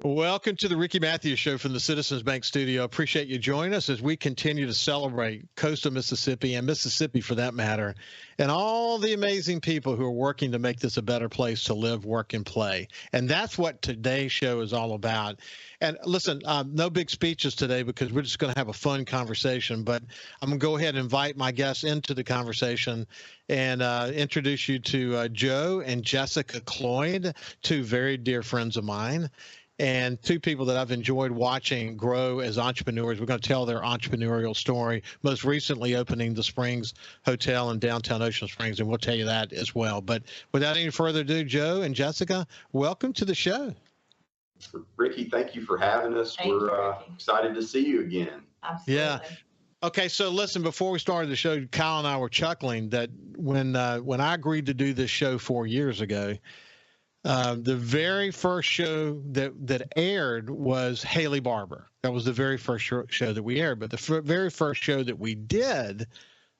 Welcome to the Ricky Matthews Show from the Citizens Bank Studio. Appreciate you joining us as we continue to celebrate coastal Mississippi and Mississippi for that matter, and all the amazing people who are working to make this a better place to live, work, and play. And that's what today's show is all about. And listen, no big speeches today because we're just going to have a fun conversation, but I'm going to go ahead and invite my guests into the conversation and introduce you to Joe and Jessica Cloyd, two very dear friends of mine. And two people that I've enjoyed watching grow as entrepreneurs. We're going to tell their entrepreneurial story, most recently opening the Springs Hotel in downtown Ocean Springs, and we'll tell you that as well. But without any further ado, Joe and Jessica, welcome to the show. Ricky, thank you for having us. We're excited to see you again. Absolutely. Yeah. Okay, so listen, before we started the show, Kyle and I were chuckling that when I agreed to do this show 4 years ago, the very first show that aired was Haley Barbour. That was the very first show that we aired. But the very first show that we did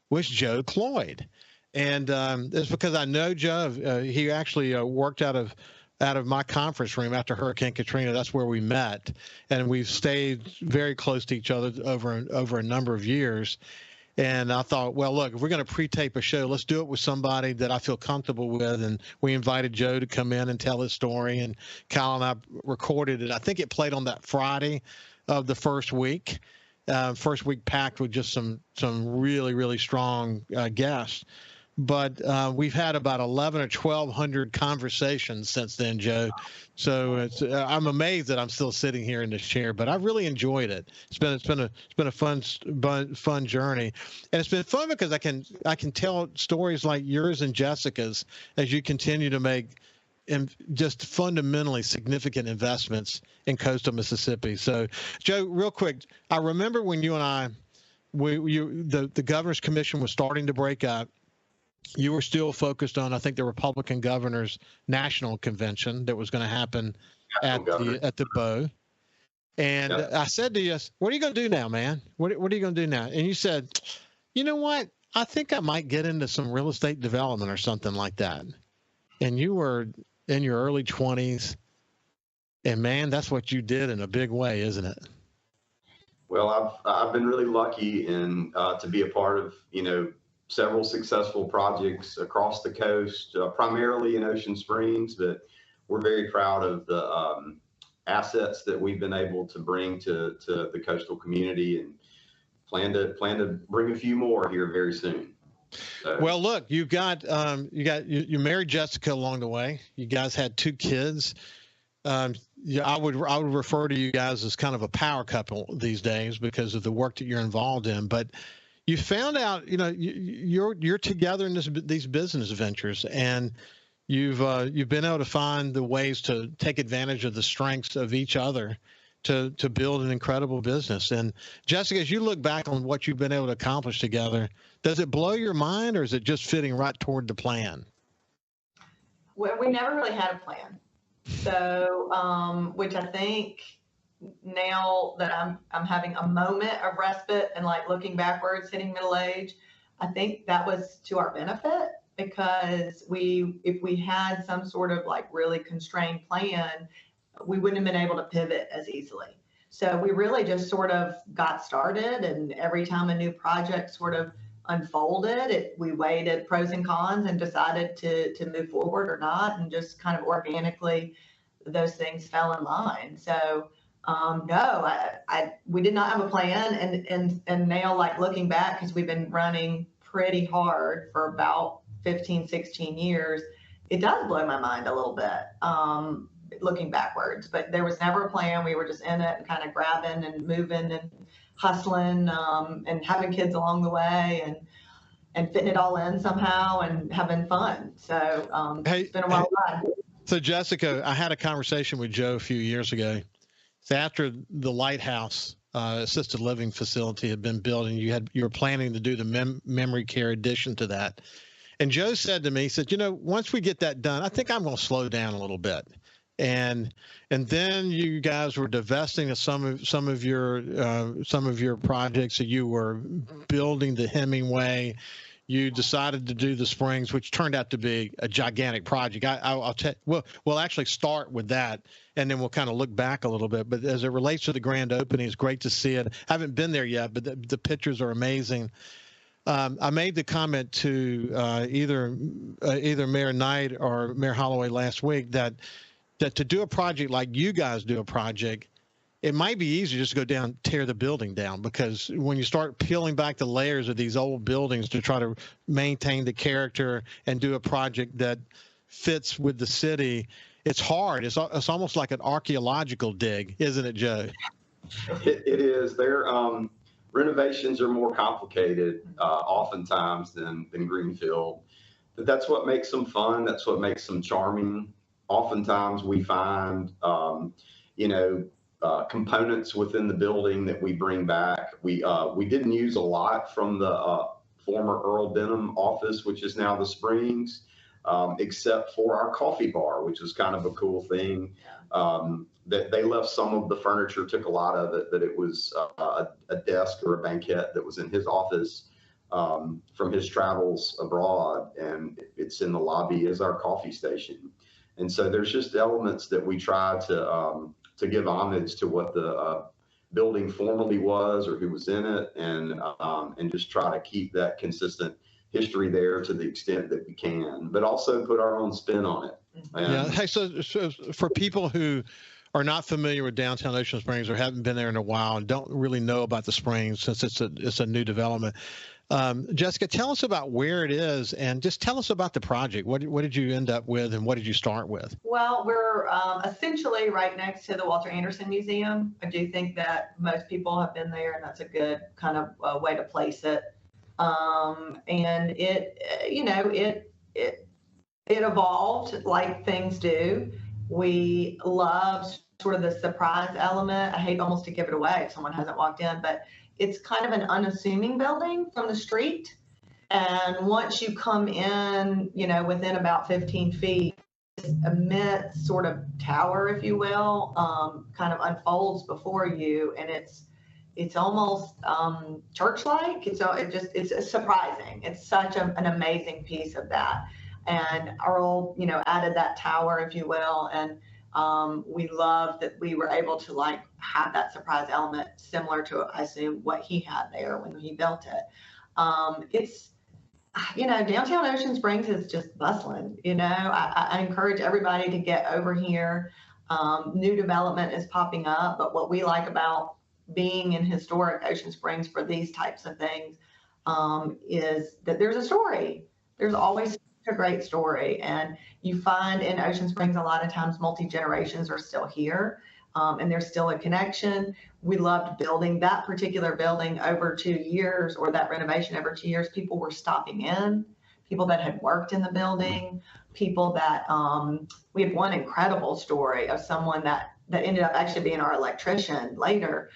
was Joe Cloyd. And it's because I know Joe. He actually worked out of my conference room after Hurricane Katrina. That's where we met. And we've stayed very close to each other over a number of years. And I thought, well, look, if we're going to pre-tape a show, let's do it with somebody that I feel comfortable with. And we invited Joe to come in and tell his story. And Kyle and I recorded it. I think it played on that Friday of the first week. First week packed with just some really, really strong guests. But we've had about 1,100 or 1,200 conversations since then, Joe. So I'm amazed that I'm still sitting here in this chair, but I've really enjoyed it. It's been a fun journey, and it's been fun because I can tell stories like yours and Jessica's as you continue to make just fundamentally significant investments in coastal Mississippi. So, Joe, real quick, I remember when you and I, the Governor's Commission was starting to break up. You were still focused on, I think, the Republican Governor's National Convention that was going to happen at the Bow. And yep. I said to you, what are you going to do now, man? What are you going to do now? And you said, you know what? I think I might get into some real estate development or something like that. And you were in your early 20s. And, man, that's what you did in a big way, isn't it? Well, I've been really lucky to be a part of, several successful projects across the coast, primarily in Ocean Springs, but we're very proud of the assets that we've been able to bring to the coastal community, and plan to bring a few more here very soon. So. Well, look, you married Jessica along the way. You guys had 2 kids. I would refer to you guys as kind of a power couple these days because of the work that you're involved in, but you found out, you're together in these business ventures, and you've been able to find the ways to take advantage of the strengths of each other to build an incredible business. And Jessica, as you look back on what you've been able to accomplish together, does it blow your mind, or is it just fitting right toward the plan? Well, we never really had a plan, so which I think. Now that I'm having a moment of respite and like looking backwards, hitting middle age, I think that was to our benefit, because if we had some sort of like really constrained plan, we wouldn't have been able to pivot as easily. So we really just sort of got started, and every time a new project sort of unfolded, we weighed the pros and cons and decided to move forward or not, and just kind of organically those things fell in line. So no, we did not have a plan, and now, like, looking back, because we've been running pretty hard for about 15, 16 years, it does blow my mind a little bit, looking backwards. But there was never a plan. We were just in it and kind of grabbing and moving and hustling, and having kids along the way, and fitting it all in somehow and having fun. So it's been a wild ride. So, Jessica, I had a conversation with Joe a few years ago. So after the Lighthouse assisted living facility had been built, and you were planning to do the memory care addition to that, and Joe said to me, he said, once we get that done, I think I'm going to slow down a little bit. And then you guys were divesting of some of your projects. So you were building the Hemingway. you decided to do the Springs, which turned out to be a gigantic project. I'll tell. We'll actually start with that, and then we'll kind of look back a little bit. But as it relates to the grand opening, it's great to see it. I haven't been there yet, but the pictures are amazing. I made the comment to either Mayor Knight or Mayor Holloway last week that to do a project like you guys do a project, it might be easier just to go down, tear the building down, because when you start peeling back the layers of these old buildings to try to maintain the character and do a project that fits with the city, it's hard. It's almost like an archaeological dig, isn't it, Joe? It is. Renovations are more complicated oftentimes than greenfield, but that's what makes them fun. That's what makes them charming. Oftentimes we find, components within the building that we bring back. We didn't use a lot from the former Earl Benham office, which is now the Springs, except for our coffee bar, which is kind of a cool thing. That they left some of the furniture, took a lot of it, but it was a desk or a banquette that was in his office from his travels abroad, and it's in the lobby as our coffee station. And so there's just elements that we try to give homage to what the building formerly was or who was in it, and just try to keep that consistent history there to the extent that we can, but also put our own spin on it. Yeah. Hey, so for people who are not familiar with downtown Ocean Springs or haven't been there in a while and don't really know about the Springs, since it's a new development, Jessica, tell us about where it is and just tell us about the project. What did you end up with and what did you start with? Well, we're essentially right next to the Walter Anderson Museum. I do think that most people have been there, and that's a good kind of way to place it. And it evolved like things do. We loved sort of the surprise element. I hate almost to give it away if someone hasn't walked in, but it's kind of an unassuming building from the street. And once you come in, within about 15 feet, this immense sort of tower, if you will, kind of unfolds before you. And it's almost church-like. It's surprising. It's such an amazing piece of that. And Earl, added that tower, if you will. And we loved that we were able to have that surprise element similar to, I assume, what he had there when he built it. It's, downtown Ocean Springs is just bustling. I encourage everybody to get over here. New development is popping up, but what we like about being in historic Ocean Springs for these types of things is that there's a story. There's always a great story, and you find in Ocean Springs a lot of times multi-generations are still here, and there's still a connection. We loved building that particular building over 2 years, or that renovation over 2 years. People were stopping in, people that had worked in the building, people that we had one incredible story of someone that ended up actually being our electrician later,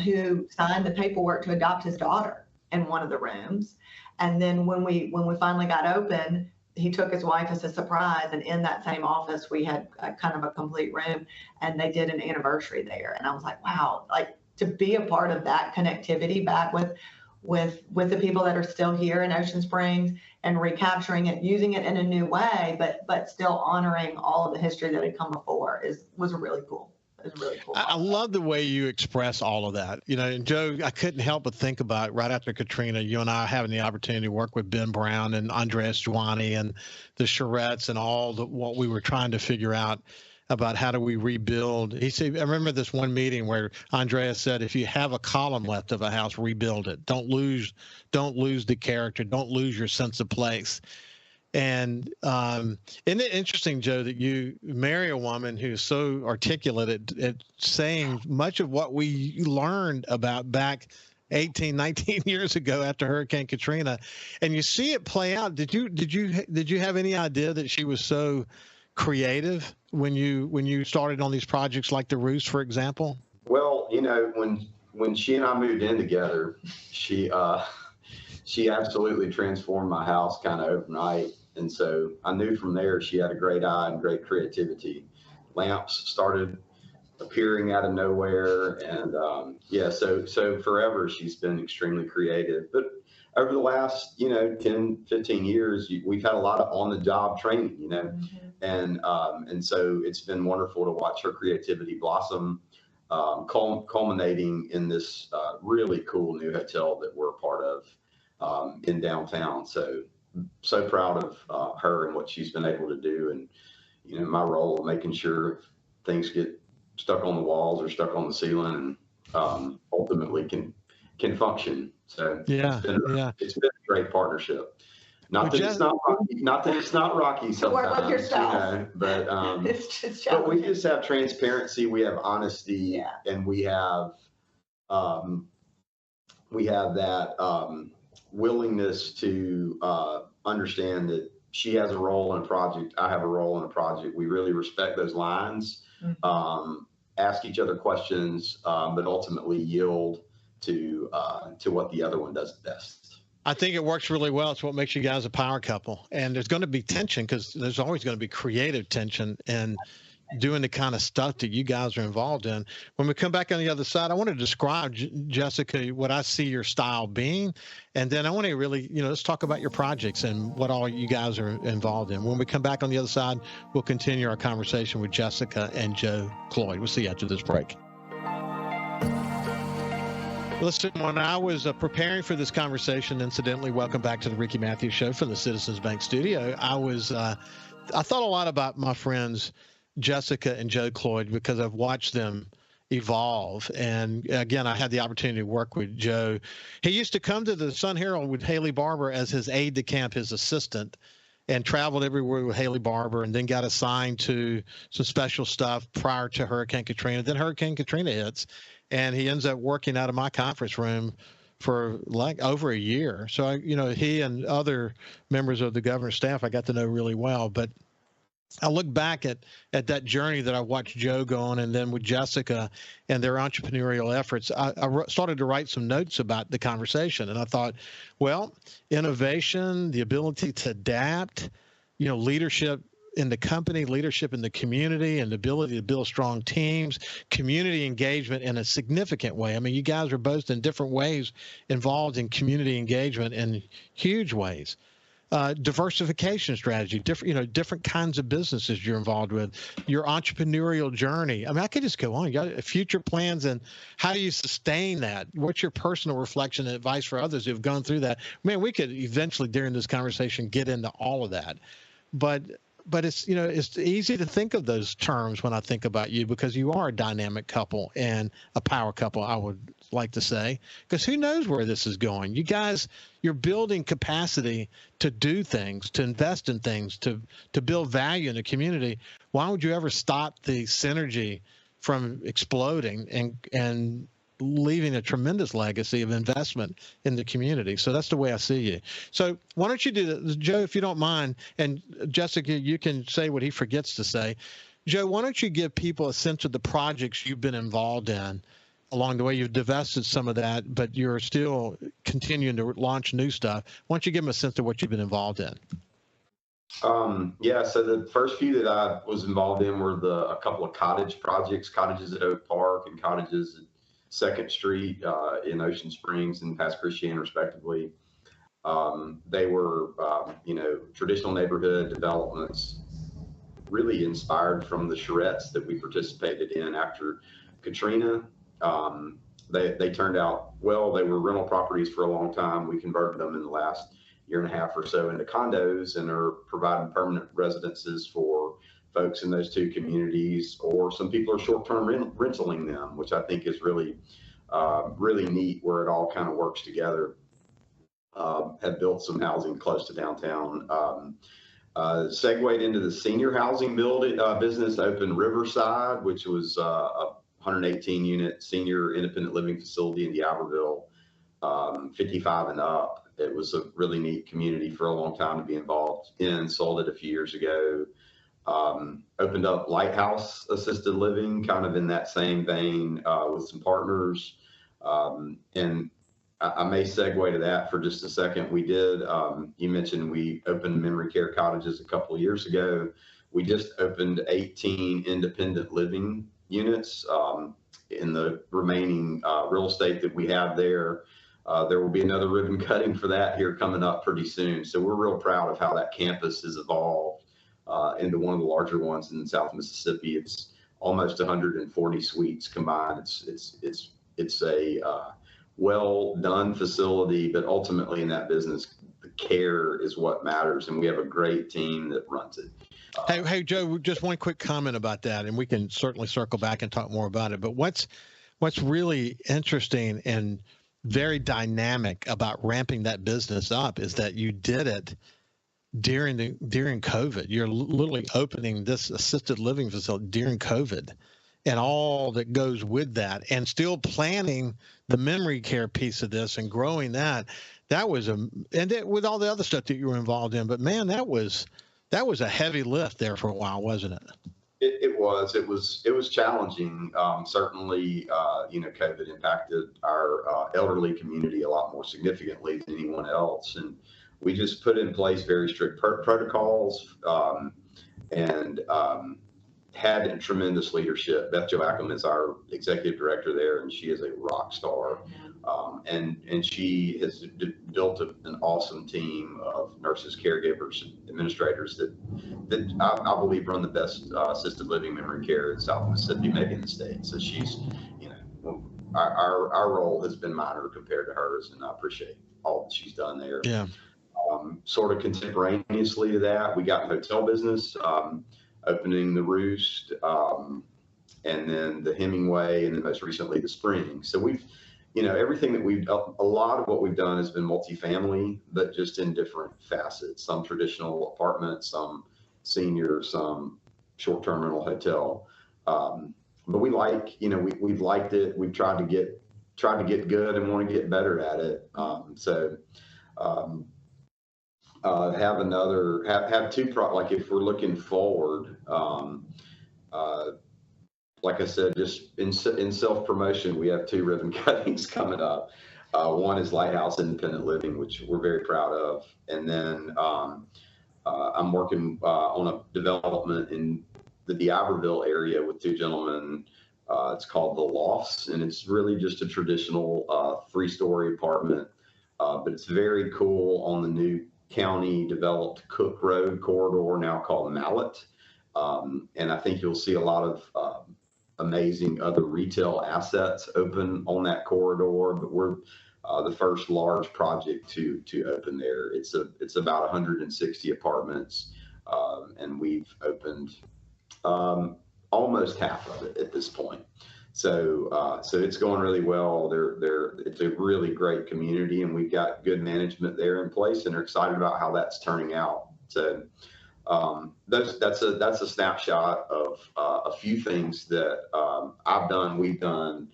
who signed the paperwork to adopt his daughter in one of the rooms. And then when we finally got open, he took his wife as a surprise, and in that same office, we had kind of a complete room, and they did an anniversary there. And I was like, wow, to be a part of that connectivity back with the people that are still here in Ocean Springs and recapturing it, using it in a new way, but still honoring all of the history that had come before was really cool. It's really cool. I love the way you express all of that. And Joe, I couldn't help but think about right after Katrina, you and I having the opportunity to work with Ben Brown and Andreas Giovanni and the Charettes and what we were trying to figure out about how do we rebuild. He said, I remember this one meeting where Andreas said, if you have a column left of a house, rebuild it. Don't lose the character. Don't lose your sense of place. And isn't it interesting, Joe, that you marry a woman who's so articulate at saying much of what we learned about back 18, 19 years ago after Hurricane Katrina, and you see it play out. Did you have any idea that she was so creative when you started on these projects like the roofs, for example? Well, when she and I moved in together, she absolutely transformed my house kind of overnight. And so I knew from there she had a great eye and great creativity. Lamps started appearing out of nowhere. And so forever she's been extremely creative. But over the last, 10, 15 years, we've had a lot of on-the-job training, and so it's been wonderful to watch her creativity blossom, culminating in this really cool new hotel that we're a part of in downtown. So proud of her and what she's been able to do, and my role of making sure things get stuck on the walls or stuck on the ceiling and ultimately can function. So Yeah, it's been a great partnership. Not that it's not rocky sometimes, to work with yourself. But it's but we just have transparency, we have honesty, and we have that willingness to understand that she has a role in a project, I have a role in a project. We really respect those lines, ask each other questions, but ultimately yield to what the other one does best. I think it works really well. It's what makes you guys a power couple. And there's going to be tension because there's always going to be creative tension and doing the kind of stuff that you guys are involved in. When we come back on the other side, I want to describe, Jessica, what I see your style being. And then I want to really, let's talk about your projects and what all you guys are involved in. When we come back on the other side, we'll continue our conversation with Jessica and Joe Cloyd. We'll see you after this break. Listen, when I was preparing for this conversation, incidentally, welcome back to the Ricky Matthews Show from the Citizens Bank studio. I thought a lot about my friends Jessica and Joe Cloyd because I've watched them evolve. And again, I had the opportunity to work with Joe. He used to come to the Sun Herald with Haley Barbour as his aide de camp, his assistant, and traveled everywhere with Haley Barbour, and then got assigned to some special stuff prior to Hurricane Katrina. Then Hurricane Katrina hits, and he ends up working out of my conference room for like over a year. So, he and other members of the governor's staff I got to know really well. But I look back at that journey that I watched Joe go on, and then with Jessica and their entrepreneurial efforts, I started to write some notes about the conversation. And I thought, well, innovation, the ability to adapt, leadership in the company, leadership in the community, and the ability to build strong teams, community engagement in a significant way. I mean, you guys are both in different ways involved in community engagement in huge ways. Diversification strategy, different kinds of businesses you're involved with, your entrepreneurial journey. I mean, I could just go on. You got future plans, and how do you sustain that? What's your personal reflection and advice for others who've gone through that? Man, we could eventually during this conversation get into all of that, but it's it's easy to think of those terms when I think about you because you are a dynamic couple and a power couple, I would like to say, because who knows where this is going. You guys, you're building capacity to do things, to invest in things, to build value in the community. Why would you ever stop the synergy from exploding and leaving a tremendous legacy of investment in the community? So that's the way I see you. So why don't you do that, Joe, if you don't mind, and Jessica, you can say what he forgets to say. Joe, why don't you give people a sense of the projects you've been involved in along the way? You've divested some of that, but you're still continuing to launch new stuff. Why don't you give them a sense of what you've been involved in? So the first few that I was involved in were a couple of cottage projects, cottages at Oak Park and cottages at 2nd Street in Ocean Springs and Pass Christian, respectively. They were, traditional neighborhood developments, really inspired from the charrettes that we participated in after Katrina. They turned out well. They were rental properties for a long time. We converted them in the last year and a half or so into condos and are providing permanent residences for folks in those two communities, or some people are short-term rentaling them, which I think is really neat, where it all kind of works together. Have built some housing close to downtown. Segued into the senior housing business, opened Riverside, which was a 118-unit senior independent living facility in D'Iberville, 55 and up. It was a really neat community for a long time to be involved in. Sold it a few years ago. Opened up Lighthouse Assisted Living, kind of in that same vein, with some partners. And I may segue to that for just a second. We did, you mentioned we opened memory care cottages a couple of years ago. We just opened 18 independent living units in the remaining real estate that we have there. there will be another ribbon cutting for that here coming up pretty soon. So we're real proud of how that campus has evolved into one of the larger ones in South Mississippi. It's almost 140 suites combined. It's a well done facility, but ultimately in that business, the care is what matters, and we have a great team that runs it. Hey, Joe, just one quick comment about that, and we can certainly circle back and talk more about it. But what's really interesting and very dynamic about ramping that business up is that you did it during COVID. You're literally opening this assisted living facility during COVID, and all that goes with that, and still planning the memory care piece of this and growing that. That was with all the other stuff that you were involved in. But man, that was a heavy lift there for a while, wasn't it? It was challenging. Certainly, COVID impacted our elderly community a lot more significantly than anyone else, and we just put in place very strict protocols and had tremendous leadership. Beth Joachim is our executive director there, and she is a rock star. And she has built an awesome team of nurses, caregivers, administrators that I believe run the best assisted living memory care in South Mississippi, maybe in the state. So she's, our role has been minor compared to hers, and I appreciate all that she's done there. Yeah. Sort of contemporaneously to that, we got in the hotel business, opening the Roost, and then the Hemingway, and then most recently the Spring. So we've, everything that a lot of what we've done has been multifamily, but just in different facets, some traditional apartments, some senior, some short-term rental hotel. But we we've liked it. We've tried to get good and want to get better at it. Have two like if we're looking forward, like I said, just in self-promotion, we have two ribbon cuttings coming up. One is Lighthouse Independent Living, which we're very proud of. And then I'm working on a development in the D'Iberville area with two gentlemen. It's called The Lofts, and it's really just a traditional 3-story apartment. But it's very cool on the new county developed Cook Road corridor, now called Mallet. And I think you'll see a lot of amazing other retail assets open on that corridor, but we're the first large project to open there. It's about 160 apartments, and we've opened almost half of it at this point. So it's going really well. It's a really great community, and we've got good management there in place, and are excited about how that's turning out. So that's a snapshot of a few things that I've done, we've done.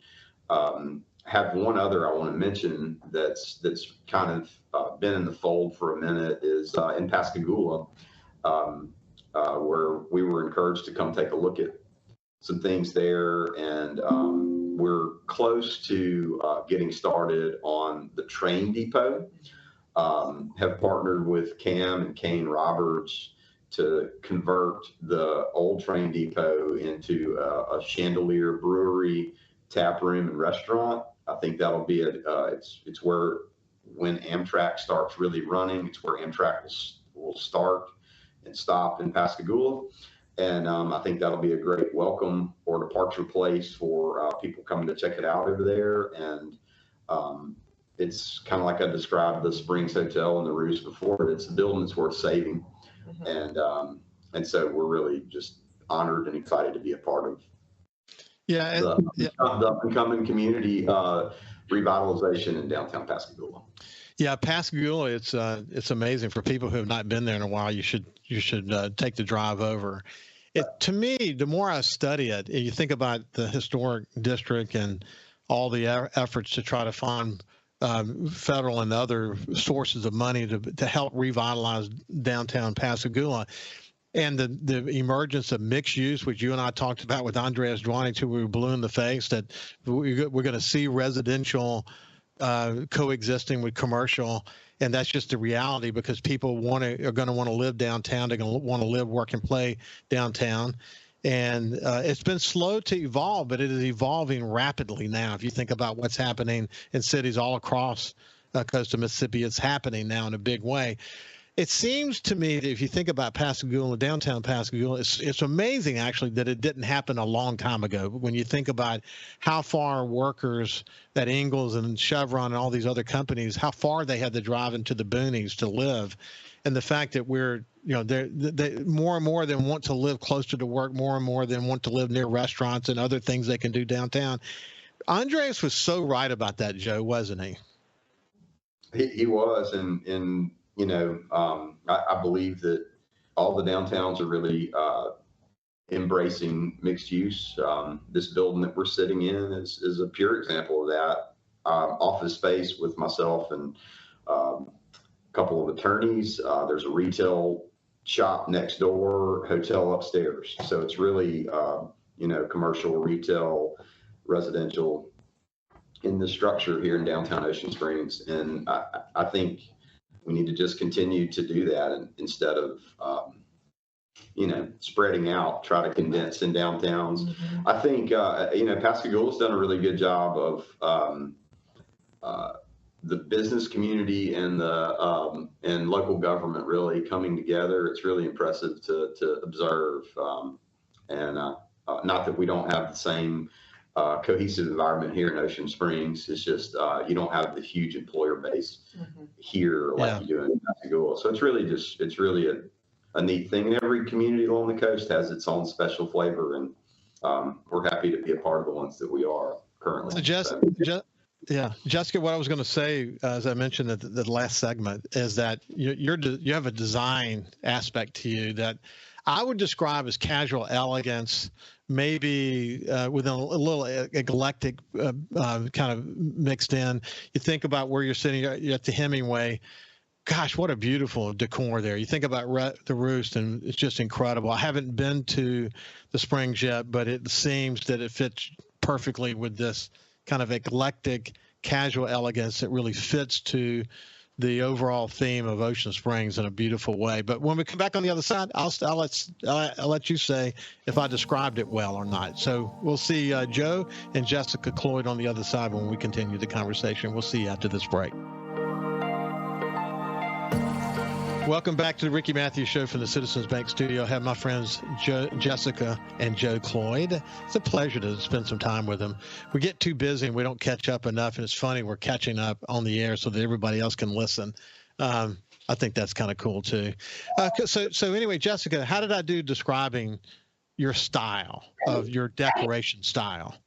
Have one other I want to mention that's kind of been in the fold for a minute is in Pascagoula, where we were encouraged to come take a look at some things there, and we're close to getting started on the train depot. Have partnered with Cam and Kane Roberts to convert the old train depot into a Chandelier brewery, tap room, and restaurant. I think that'll be it's where, when Amtrak starts really running, it's where Amtrak will start and stop in Pascagoula. And I think that'll be a great welcome or departure place for people coming to check it out over there. And it's kind of like I described the Springs Hotel and the Roost before. It's a building that's worth saving. Mm-hmm. And so we're really just honored and excited to be a part of the up-and-coming community revitalization in downtown Pascagoula. Yeah, Pascagoula, it's amazing. For people who have not been there in a while, you should take the drive over. To me, the more I study it, you think about the historic district and all the efforts to try to find federal and other sources of money to help revitalize downtown Pascagoula. And the emergence of mixed use, which you and I talked about with Andreas Dwani, till we were blue in the face, that we're going to see residential coexisting with commercial, and that's just the reality, because people are going to want to live downtown. They're going to want to live, work, and play downtown. And it's been slow to evolve, but it is evolving rapidly now. If you think about what's happening in cities all across coast of Mississippi, it's happening now in a big way. It seems to me that if you think about Pascagoula, downtown Pascagoula, it's amazing actually that it didn't happen a long time ago. When you think about how far workers at Ingalls and Chevron and all these other companies, how far they had to drive into the boonies to live, and the fact that we're, they more and more than want to live closer to work, more and more than want to live near restaurants and other things they can do downtown. Andres was so right about that, Joe, wasn't he? He was, and I believe that all the downtowns are really embracing mixed use. This building that we're sitting in is a pure example of that. Office space with myself and a couple of attorneys. There's a retail shop next door, hotel upstairs. So it's really, commercial, retail, residential in the structure here in downtown Ocean Springs. And I think we need to just continue to do that, and instead of, spreading out, try to condense in downtowns. Mm-hmm. I think, Pascagoula's done a really good job of the business community and the and local government really coming together. It's really impressive to observe, and not that we don't have the same cohesive environment here in Ocean Springs. It's just you don't have the huge employer base mm-hmm. here like you do in Pascagoula. So it's really a neat thing. And every community along the coast has its own special flavor, and we're happy to be a part of the ones that we are currently. Jessica, what I was going to say, as I mentioned at the last segment, is that you have a design aspect to you that I would describe as casual elegance, maybe with a little eclectic kind of mixed in. You think about where you're sitting at the Hemingway. Gosh, what a beautiful decor there. You think about the Roost, and it's just incredible. I haven't been to the Springs yet, but it seems that it fits perfectly with this kind of eclectic, casual elegance that really fits to the overall theme of Ocean Springs in a beautiful way. But when we come back on the other side, I'll let you say if I described it well or not. So we'll see Joe and Jessica Cloyd on the other side when we continue the conversation. We'll see you after this break. Welcome back to the Ricky Matthews Show from the Citizens Bank Studio. I have my friends Jessica and Joe Cloyd. It's a pleasure to spend some time with them. We get too busy and we don't catch up enough, and it's funny we're catching up on the air so that everybody else can listen. I think that's kind of cool too. So anyway, Jessica, how did I do describing your style, of your decoration style?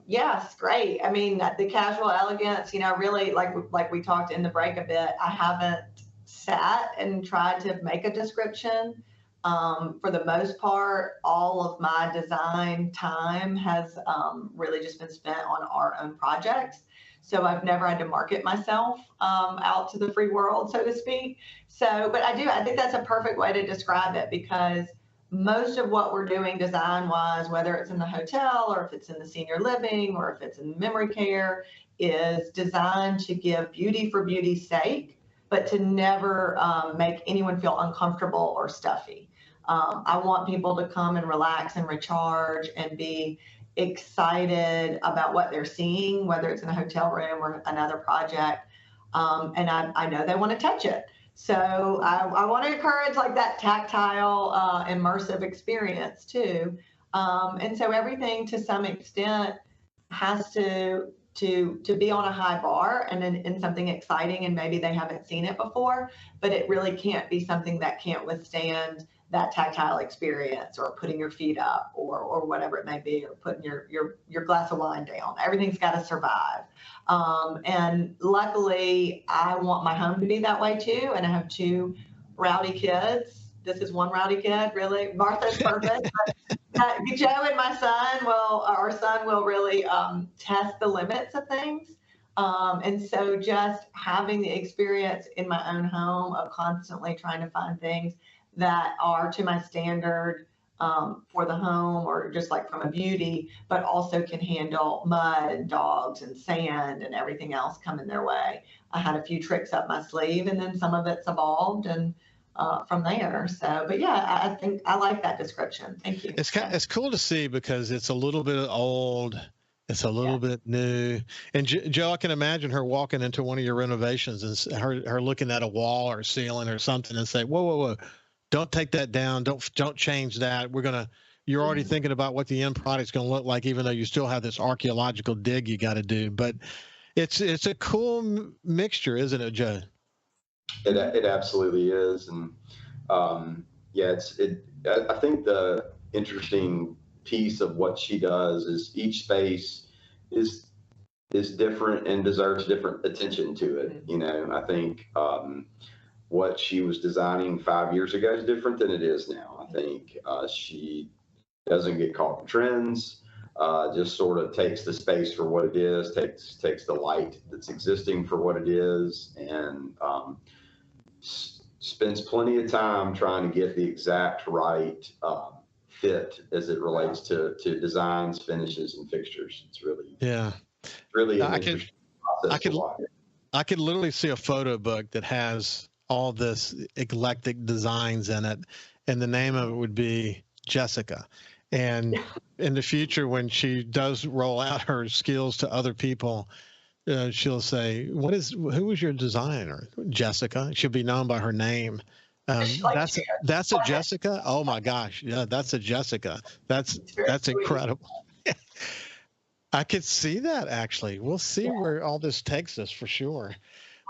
Yes, great. I mean, the casual elegance, really like we talked in the break a bit, I haven't sat and tried to make a description. For the most part, all of my design time has really just been spent on our own projects. So I've never had to market myself out to the free world, so to speak. But I think that's a perfect way to describe it, because most of what we're doing design-wise, whether it's in the hotel or if it's in the senior living or if it's in memory care, is designed to give beauty for beauty's sake, but to never make anyone feel uncomfortable or stuffy. I want people to come and relax and recharge and be excited about what they're seeing, whether it's in a hotel room or another project. And I know they want to touch it. So I want to encourage like that tactile, immersive experience too. And so everything to some extent has to be on a high bar and in something exciting, and maybe they haven't seen it before, but it really can't be something that can't withstand that tactile experience, or putting your feet up, or whatever it may be, or putting your glass of wine down. Everything's got to survive. And luckily, I want my home to be that way too. And I have two rowdy kids. This is one rowdy kid, really. Martha's perfect. But Joe and our son will really test the limits of things. And so just having the experience in my own home of constantly trying to find things that are to my standard for the home, or just like from a beauty, but also can handle mud and dogs and sand and everything else coming their way. I had a few tricks up my sleeve, and then some of it's evolved, and from there. So, but yeah, I think I like that description. Thank you. It's cool to see because it's a little bit old. It's a little bit new. And Joe, I can imagine her walking into one of your renovations and her looking at a wall or ceiling or something and say, whoa, whoa, whoa, don't take that down. Don't change that. You're already thinking about what the end product's going to look like, even though you still have this archaeological dig you got to do. But it's a cool mixture, isn't it, Joe? It absolutely is. And I think the interesting piece of what she does is each space is different and deserves different attention to it. You know, I think what she was designing 5 years ago is different than it is now. I think she doesn't get caught in trends, just sort of takes the space for what it is, takes the light that's existing for what it is, and spends plenty of time trying to get the exact right fit as it relates to designs, finishes, and fixtures. It's really an interesting process to watch. I could literally see a photo book that has all this eclectic designs in it, and the name of it would be Jessica. And in the future, when she does roll out her skills to other people, she'll say, who was your designer? Jessica. She'll be known by her name. That's a Jessica. Oh my gosh. Yeah, that's a Jessica. That's incredible. I could see that, actually. We'll see where all this takes us for sure.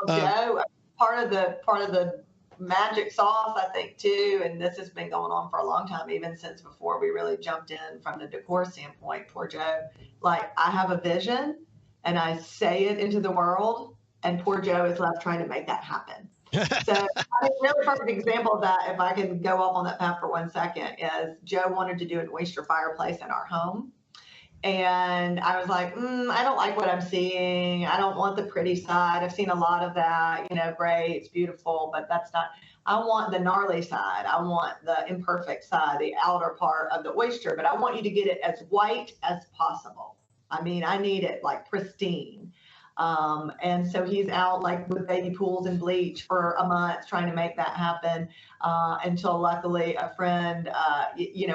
Well, Joe, part of the magic sauce, I think, too, and this has been going on for a long time, even since before we really jumped in from the decor standpoint. Poor Joe. Like, I have a vision and I say it into the world, and poor Joe is left trying to make that happen. So a really perfect example of that, if I can go off on that path for 1 second, is Joe wanted to do an oyster fireplace in our home. And I was like, I don't like what I'm seeing. I don't want the pretty side. I've seen a lot of that, great, it's beautiful, but that's not, I want the gnarly side. I want the imperfect side, the outer part of the oyster, but I want you to get it as white as possible. I mean, I need it like pristine. And so he's out like with baby pools and bleach for a month trying to make that happen, until luckily a friend,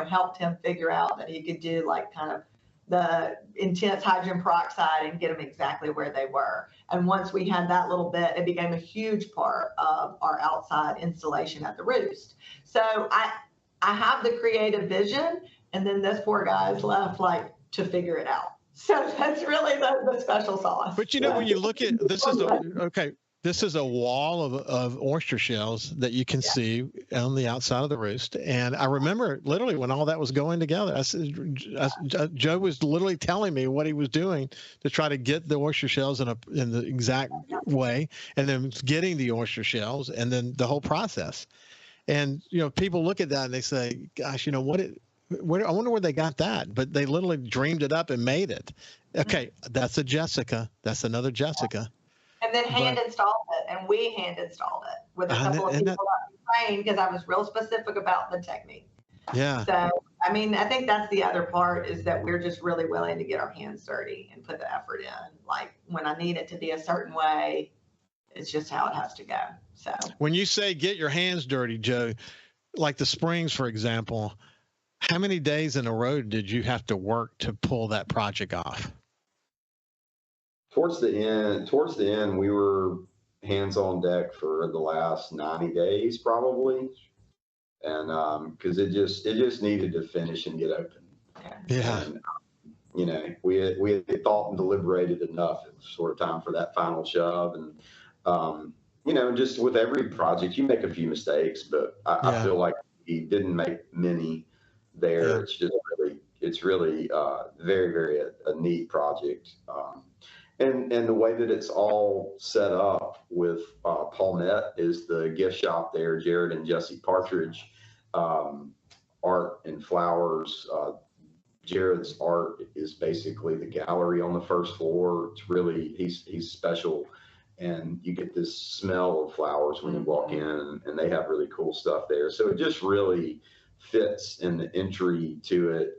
helped him figure out that he could do like kind of the intense hydrogen peroxide and get them exactly where they were. And once we had that little bit, it became a huge part of our outside installation at the Roost. So I have the creative vision, and then this poor guy's left like to figure it out. So that's really the special sauce. But when you look at this is a wall of oyster shells that you can see on the outside of the Roost. And I remember literally when all that was going together, Joe was literally telling me what he was doing to try to get the oyster shells in the exact way, and then getting the oyster shells, and then the whole process. And people look at that and they say, "Gosh, I wonder where they got that." But they literally dreamed it up and made it. Okay, that's a Jessica. That's another Jessica. And then installed it, and we hand installed it with a couple of people that we trained, because I was real specific about the technique. Yeah. So, I mean, I think that's the other part, is that we're just really willing to get our hands dirty and put the effort in. Like, when I need it to be a certain way, it's just how it has to go. So when you say get your hands dirty, Joe, like the springs, for example, how many days in a row did you have to work to pull that project off? Towards the end, we were hands on deck for the last 90 days, probably. And, cause it just needed to finish and get open. Yeah. And, we had thought and deliberated enough. It was sort of time for that final shove. And, just with every project, you make a few mistakes, but I feel like he didn't make many there. Yeah. It's really very, very a neat project. And the way that it's all set up with Paulette is the gift shop there, Jared and Jesse Partridge, art and flowers. Jared's art is basically the gallery on the first floor. It's really, he's special. And you get this smell of flowers when you walk in, and they have really cool stuff there. So it just really fits, and the entry to it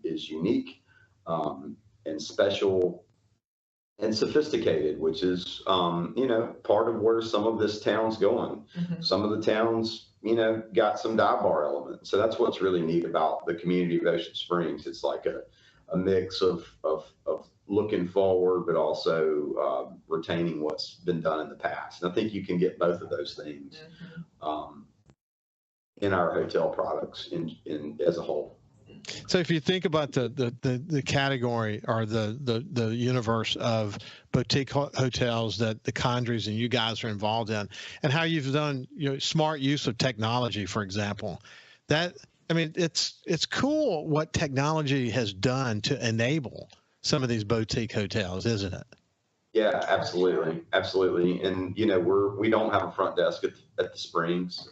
is unique and special. and sophisticated, which is, part of where some of this town's going. Mm-hmm. Some of the towns, got some dive bar element. So that's what's really neat about the community of Ocean Springs. It's like a mix of looking forward, but also retaining what's been done in the past. And I think you can get both of those things in our hotel products in as a whole. So if you think about the category or the universe of boutique hotels that the Condries and you guys are involved in, and how you've done smart use of technology, for example, it's cool what technology has done to enable some of these boutique hotels, isn't it? Yeah, absolutely. And we don't have a front desk at the Springs.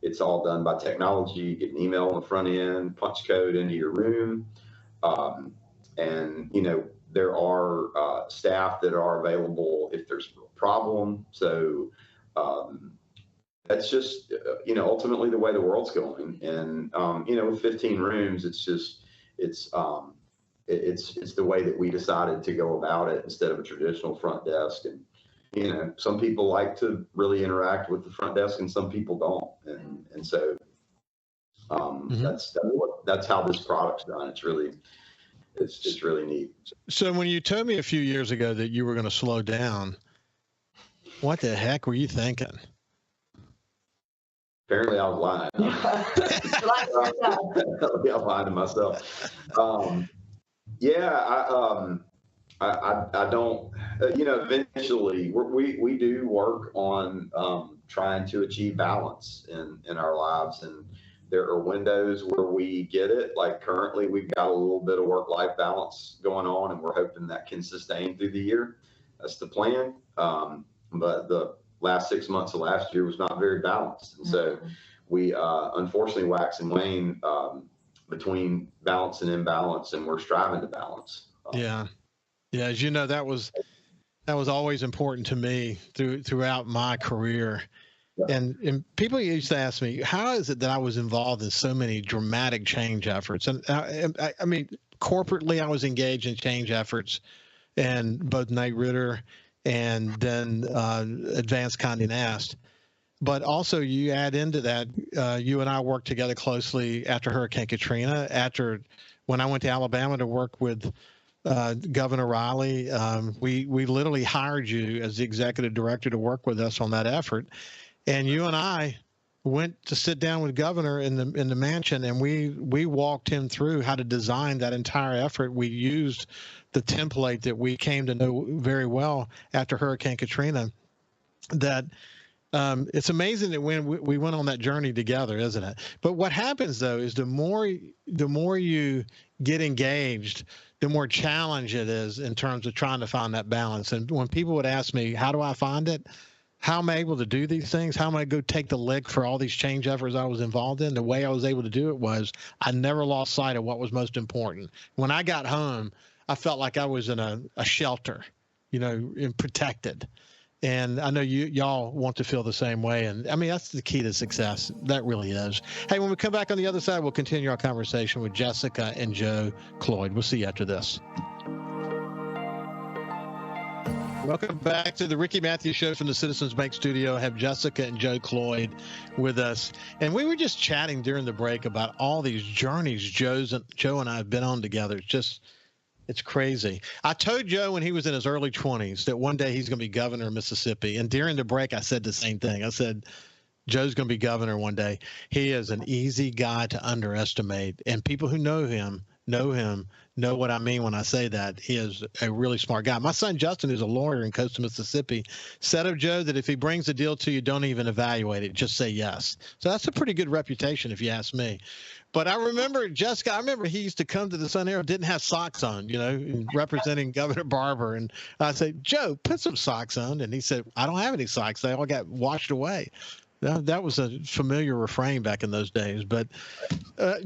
It's all done by technology. You get an email on the front end, punch code into your room. And there are staff that are available if there's a problem. So that's just, ultimately the way the world's going. And, with 15 rooms, it's the way that we decided to go about it instead of a traditional front desk. And, some people like to really interact with the front desk and some people don't. And so that's how this product's done. It's really neat. So when you told me a few years ago that you were going to slow down, what the heck were you thinking? Apparently I was lying. I was lying to myself. I don't, eventually we do work on trying to achieve balance in our lives. And there are windows where we get it. Like currently we've got a little bit of work-life balance going on, and we're hoping that can sustain through the year. That's the plan. But the last 6 months of last year was not very balanced. And so we unfortunately wax and wane between balance and imbalance, and we're striving to balance. Yeah. As you know, that was always important to me throughout my career. Yeah. And people used to ask me, how is it that I was involved in so many dramatic change efforts? And I mean, corporately, I was engaged in change efforts, and both Knight Ridder and then Advanced Condé Nast. But also you add into that, you and I worked together closely after Hurricane Katrina, when I went to Alabama to work with Governor Riley. We literally hired you as the executive director to work with us on that effort. And you and I went to sit down with Governor in the mansion, and we walked him through how to design that entire effort. We used the template that we came to know very well after Hurricane Katrina. That it's amazing that when we went on that journey together, isn't it? But what happens though is the more you get engaged, the more challenge it is in terms of trying to find that balance. And when people would ask me, how do I find it? How am I able to do these things? How am I go take the lick for all these change efforts I was involved in? The way I was able to do it was I never lost sight of what was most important. When I got home, I felt like I was in a shelter, and protected. And I know y'all want to feel the same way. And I mean, that's the key to success. That really is. Hey, when we come back on the other side, we'll continue our conversation with Jessica and Joe Cloyd. We'll see you after this. Welcome back to the Ricky Matthews Show from the Citizens Bank Studio. I have Jessica and Joe Cloyd with us. And we were just chatting during the break about all these journeys Joe and I have been on together. It's crazy. I told Joe when he was in his early 20s that one day he's going to be governor of Mississippi. And during the break, I said the same thing. I said, Joe's going to be governor one day. He is an easy guy to underestimate. And people who know him know what I mean when I say that. He is a really smart guy. My son Justin, who's a lawyer in Coastal Mississippi, said of Joe that if he brings a deal to you, don't even evaluate it. Just say yes. So that's a pretty good reputation if you ask me. But I remember, Jessica, he used to come to the Sun Herald, didn't have socks on, representing Governor Barber. And I said, Joe, put some socks on. And he said, I don't have any socks. They all got washed away. That was a familiar refrain back in those days. But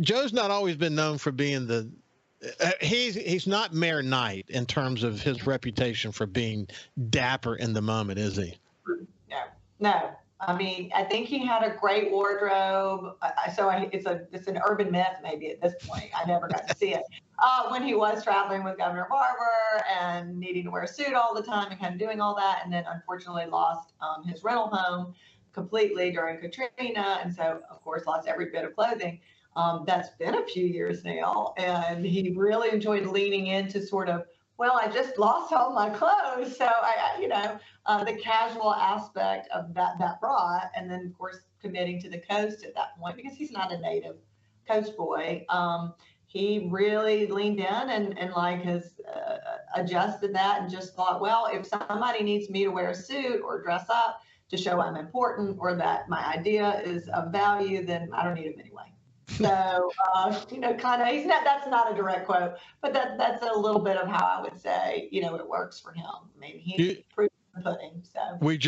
Joe's not always been known for being he's not Mayor Knight in terms of his reputation for being dapper in the moment, is he? No. I mean, I think he had a great wardrobe. It's an urban myth maybe at this point. I never got to see it. When he was traveling with Governor Barbour and needing to wear a suit all the time and kind of doing all that, and then unfortunately lost his rental home completely during Katrina, and so of course lost every bit of clothing. That's been a few years now, and he really enjoyed leaning into sort of, well, I just lost all my clothes, so the casual aspect of that brought, and then of course committing to the coast at that point because he's not a native coast boy. He really leaned in and like has adjusted that and just thought, well, if somebody needs me to wear a suit or dress up to show I'm important or that my idea is of value, then I don't need him anyway. So, kind of, that's not a direct quote, but that's a little bit of how I would say, it works for him. I mean, he's proof of the pudding. So we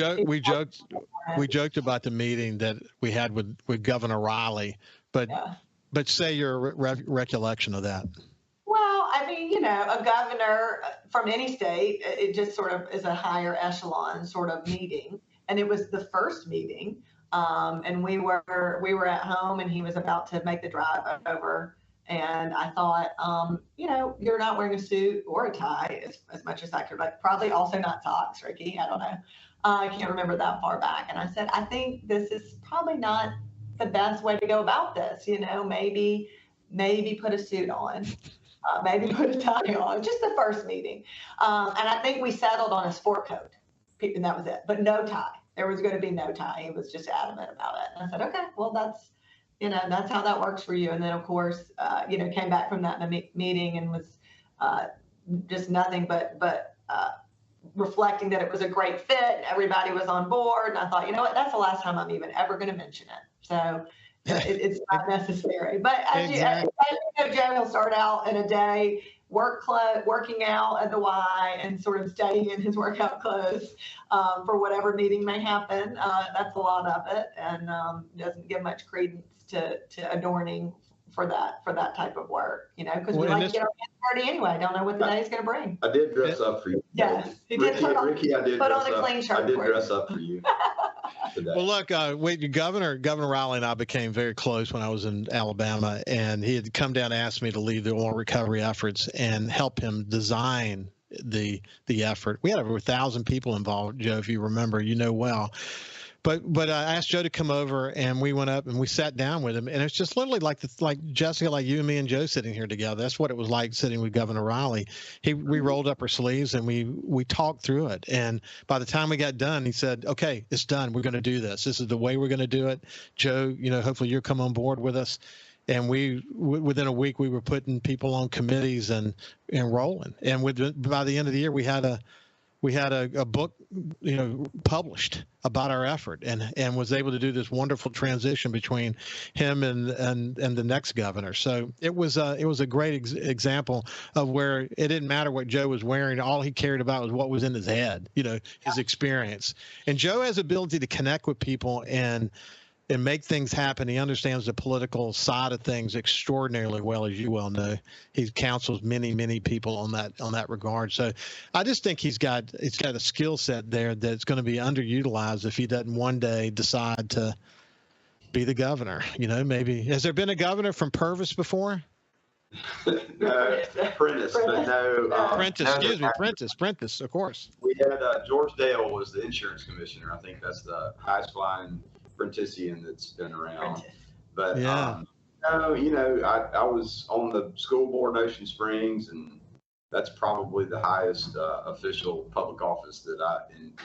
joked about the meeting that we had with Governor Riley, but say your recollection of that. Well, I mean, a governor from any state, it just sort of is a higher echelon sort of meeting. And it was the first meeting. And we were at home and he was about to make the drive over. And I thought, you're not wearing a suit or a tie as much as I could, but probably also not socks, Ricky. I don't know. I can't remember that far back. And I said, I think this is probably not the best way to go about this. Maybe put a suit on, maybe put a tie on, just the first meeting. And I think we settled on a sport coat and that was it, but no tie. There was going to be no tie. He was just adamant about it. And I said, okay, well, that's how that works for you. And then, of course, came back from that meeting and was just nothing but reflecting that it was a great fit. Everybody was on board. And I thought, you know what, that's the last time I'm even ever going to mention it. So it's not necessary. But as you know, Joe, he'll start out in a day working out at the Y and sort of staying in his workout clothes for whatever meeting may happen. That's a lot of it, and doesn't give much credence to adorning for that type of work, because we like to get our hands dirty anyway. Don't know what the day is going to bring. I did dress up for you. Yes, he did. Ricky, I did put on a clean shirt. I did dress up for you. Today. Well, look, Governor Riley and I became very close when I was in Alabama, and he had come down and asked me to lead the oil recovery efforts and help him design the effort. We had over 1,000 people involved, Joe, if you remember, well. But I asked Joe to come over, and we went up and we sat down with him, and it's just literally like Jessica, like you and me and Joe sitting here together. That's what it was like sitting with Governor Riley. We rolled up our sleeves and we talked through it. And by the time we got done, he said, "Okay, it's done. We're going to do this. This is the way we're going to do it." Joe, hopefully you'll come on board with us. And within a week, we were putting people on committees and rolling. And by the end of the year, we had a book, published about our effort, and was able to do this wonderful transition between him and the next governor. So it was a great example of where it didn't matter what Joe was wearing. All he cared about was what was in his head, his experience. And Joe has the ability to connect with people and make things happen. He understands the political side of things extraordinarily well, as you well know. He counsels many, many people on that regard. So I just think he's got a skill set there that's going to be underutilized if he doesn't one day decide to be the governor. Maybe. Has there been a governor from Purvis before? No, Prentice, but no. Prentice, of course. We had George Dale was the insurance commissioner. I think that's the highest flying Prenticean that's been around. But yeah. I was on the school board in Ocean Springs, and that's probably the highest official public office that I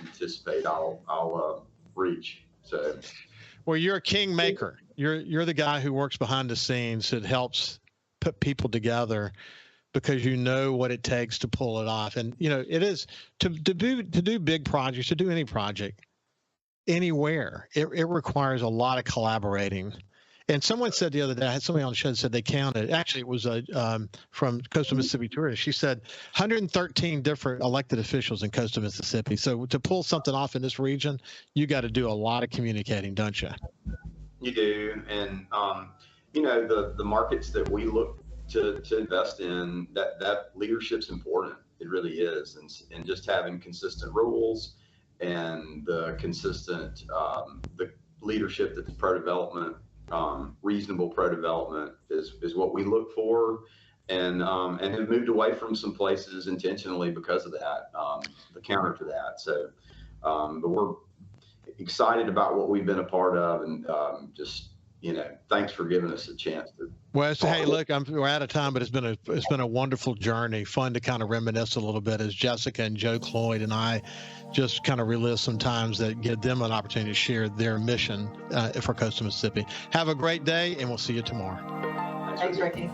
anticipate I'll reach. So, well, you're a kingmaker. You're the guy who works behind the scenes that helps put people together, because you know what it takes to pull it off. And it is to do big projects, to do any project anywhere, it requires a lot of collaborating. And someone said the other day, I had somebody on the show that said they counted. Actually, it was from Coastal Mississippi Tourist. She said 113 different elected officials in Coastal Mississippi. So to pull something off in this region, you got to do a lot of communicating, don't you? You do. And, the markets that we look to invest in, that leadership's important. It really is. And just having consistent rules and the consistent the leadership that the pro development, reasonable pro development is what we look for, and have moved away from some places intentionally because of that, the counter to that. So, but we're excited about what we've been a part of, and just, thanks for giving us a chance to. Well, hey, look, we're out of time, but it's been a wonderful journey. Fun to kind of reminisce a little bit as Jessica and Joe Cloyd and I just kind of relive some times that give them an opportunity to share their mission for Coastal Mississippi. Have a great day, and we'll see you tomorrow. Thanks, Ricky.